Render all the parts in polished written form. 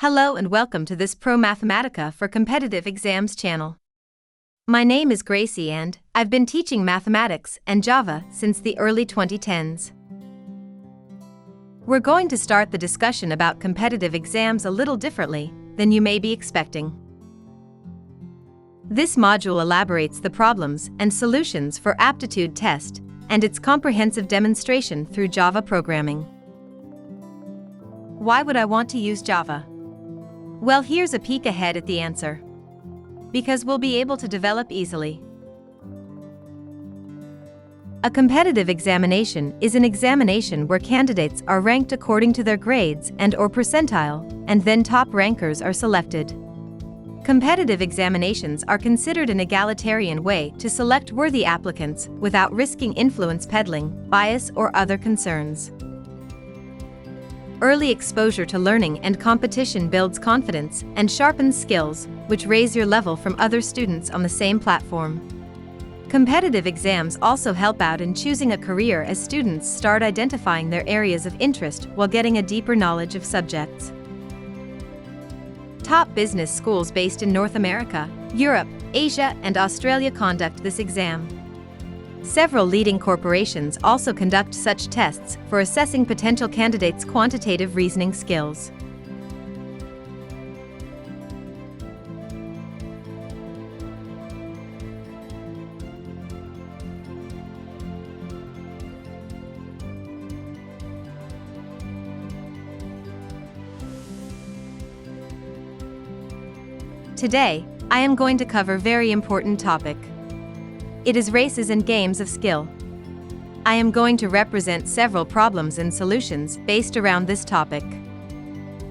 Hello and welcome to this Promathematica for Competitive Exams channel. My name is Gracie and I've been teaching mathematics and Java since the early 2010s. We're going to start the discussion about competitive exams a little differently than you may be expecting. This module elaborates the problems and solutions for aptitude test and its comprehensive demonstration through Java programming. Why would I want to use Java? Well, here's a peek ahead at the answer. Because we'll be able to develop easily. A competitive examination is an examination where candidates are ranked according to their grades and/or percentile, and then top rankers are selected. Competitive examinations are considered an egalitarian way to select worthy applicants without risking influence peddling, bias, or other concerns. Early exposure to learning and competition builds confidence and sharpens skills, which raise your level from other students on the same platform. Competitive exams also help out in choosing a career as students start identifying their areas of interest while getting a deeper knowledge of subjects. Top business schools based in North America, Europe, Asia, and Australia conduct this exam. Several leading corporations also conduct such tests for assessing potential candidates' quantitative reasoning skills. Today, I am going to cover a very important topic. It is races and games of skill. I am going to represent several problems and solutions based around this topic.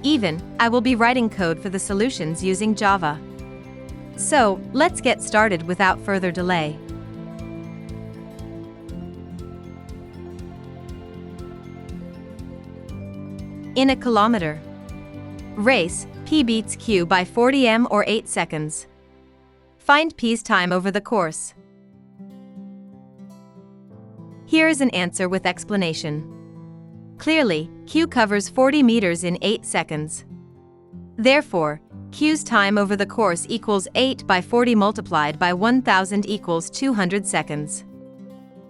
I will be writing code for the solutions using Java. So, let's get started without further delay. In a kilometer race, P beats Q by 40 m or 8 seconds. Find P's time over the course. Here is an answer with explanation. Clearly, Q covers 40 meters in 8 seconds. Therefore, Q's time over the course equals 8 by 40 multiplied by 1000 equals 200 seconds.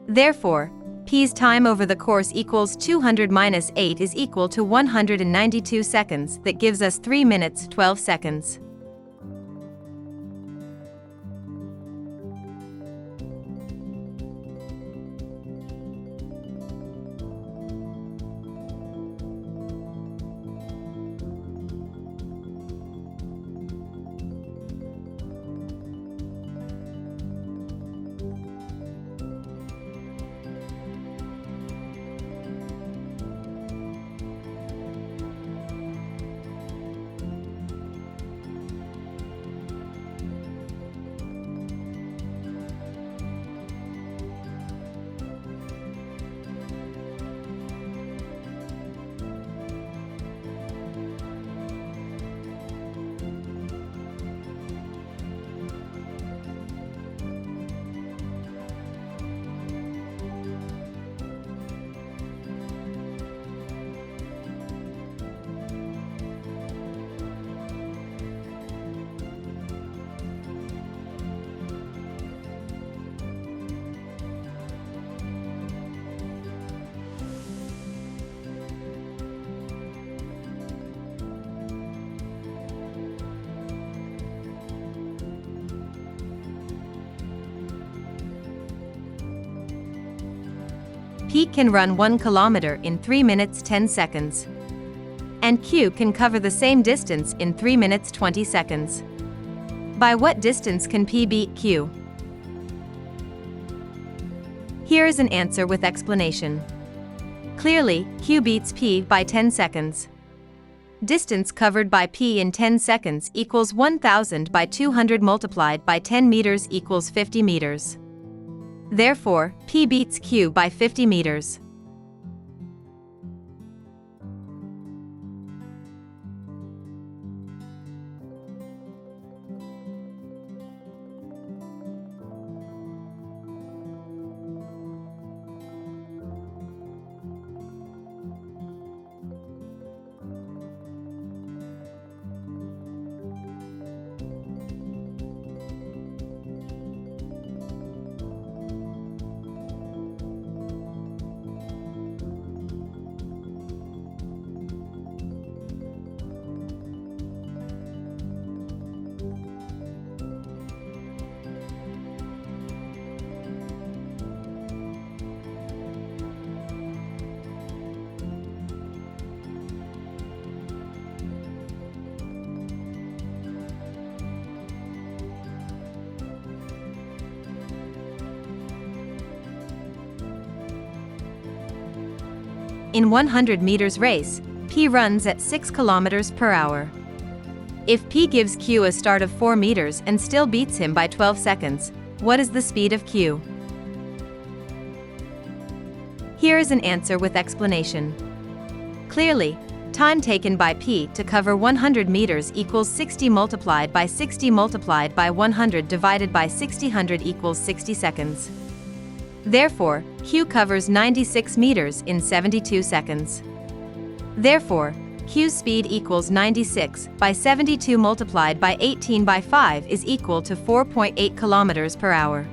Therefore, P's time over the course equals 200 minus 8 is equal to 192 seconds. That gives us 3 minutes 12 seconds. P can run 1 kilometer in 3 minutes 10 seconds. And Q can cover the same distance in 3 minutes 20 seconds. By what distance can P beat Q? Here is an answer with explanation. Clearly, Q beats P by 10 seconds. Distance covered by P in 10 seconds equals 1000 by 200 multiplied by 10 meters equals 50 meters. Therefore, P beats Q by 50 meters. In 100 meters race, P runs at 6 kilometers per hour. If P gives Q a start of 4 meters and still beats him by 12 seconds, what is the speed of Q? Here is an answer with explanation. Clearly, time taken by P to cover 100 meters equals 60 multiplied by 60 multiplied by 100 divided by 60 equals 60 seconds. Therefore, Q covers 96 meters in 72 seconds. Therefore, Q's speed equals 96 by 72 multiplied by 18 by 5 is equal to 4.8 kilometers per hour.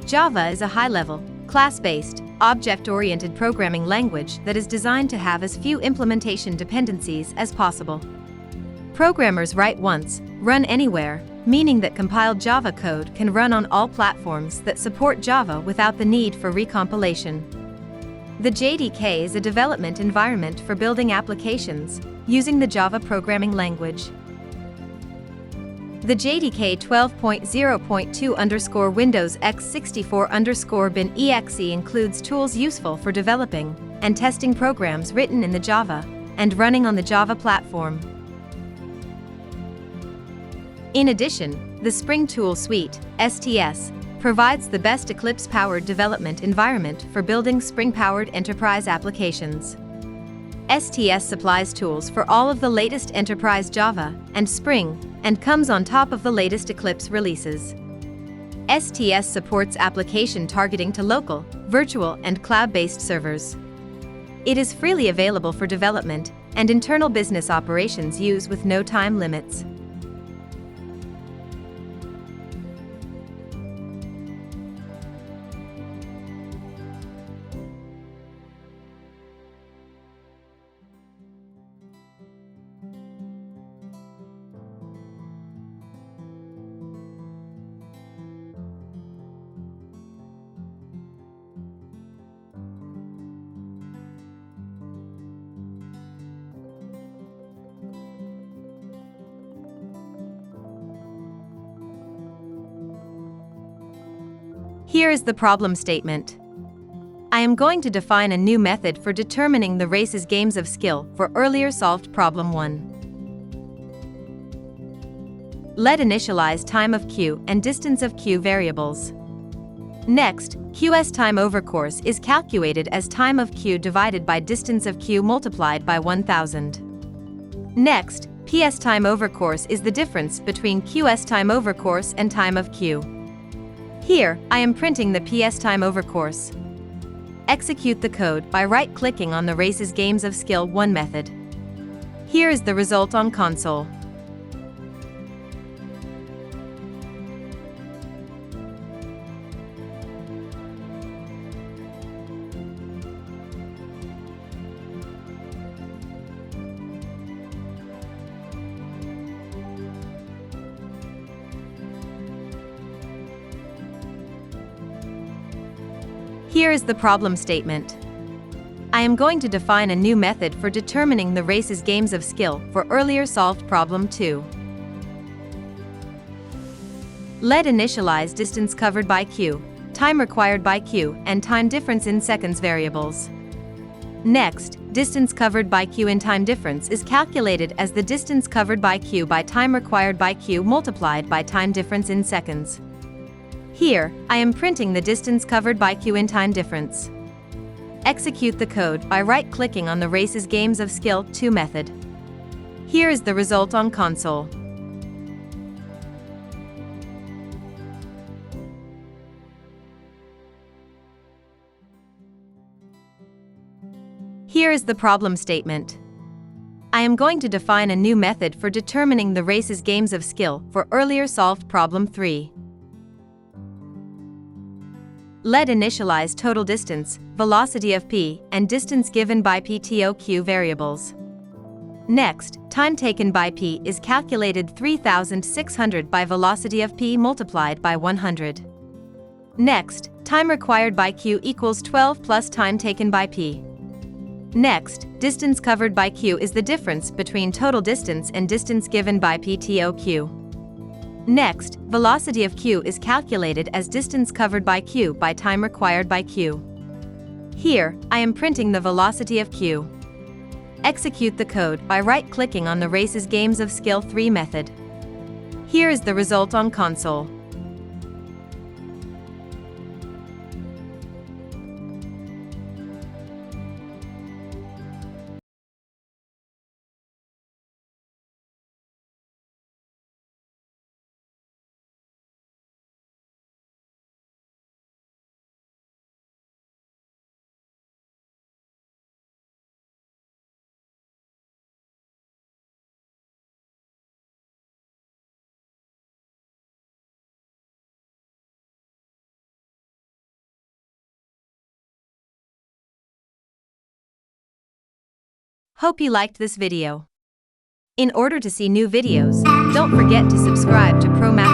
Java is a high-level, class-based, object-oriented programming language that is designed to have as few implementation dependencies as possible. Programmers write once, run anywhere, meaning that compiled Java code can run on all platforms that support Java without the need for recompilation. The JDK is a development environment for building applications using the Java programming language. The JDK 12.0.2_Windows x64_bin.exe includes tools useful for developing and testing programs written in the Java and running on the Java platform. In addition, the Spring Tool Suite, STS, provides the best Eclipse-powered development environment for building Spring-powered enterprise applications. STS supplies tools for all of the latest enterprise Java and Spring and comes on top of the latest Eclipse releases. STS supports application targeting to local, virtual, and cloud-based servers. It is freely available for development, and internal business operations use with no time limits. Here is the problem statement. I am going to define a new method for determining the race's games of skill for earlier solved problem 1. Let initialize time of Q and distance of Q variables. Next, Q's time over course is calculated as time of Q divided by distance of Q multiplied by 1000. Next, PS time over course is the difference between Q's time over course and time of Q. Here, I am printing the PS time over course. Execute the code by right-clicking on the race's games of skill 1 method. Here is the result on console. Here is the problem statement. I am going to define a new method for determining the race's games of skill for earlier solved problem 2. Let initialize distance covered by Q, time required by Q, and time difference in seconds variables. Next, distance covered by Q in time difference is calculated as the distance covered by Q by time required by Q multiplied by time difference in seconds. Here, I am printing the distance covered by Q in time difference. Execute the code by right-clicking on the Races Games of Skill 2 method. Here is the result on console. Here is the problem statement. I am going to define a new method for determining the Races Games of Skill for earlier solved problem 3. Let initialize total distance, velocity of p, and distance given by PTOQ variables. Next, time taken by p is calculated 3600 by velocity of p multiplied by 100. Next, time required by q equals 12 plus time taken by p. Next, distance covered by q is the difference between total distance and distance given by PTOQ. Next, velocity of q is calculated as distance covered by q by time required by q. Here, I am printing the velocity of q. Execute the code by right-clicking on the Races Games of Skill 3 method. Here is the result on console. Hope you liked this video. In order to see new videos, don't forget to subscribe to Promathematica.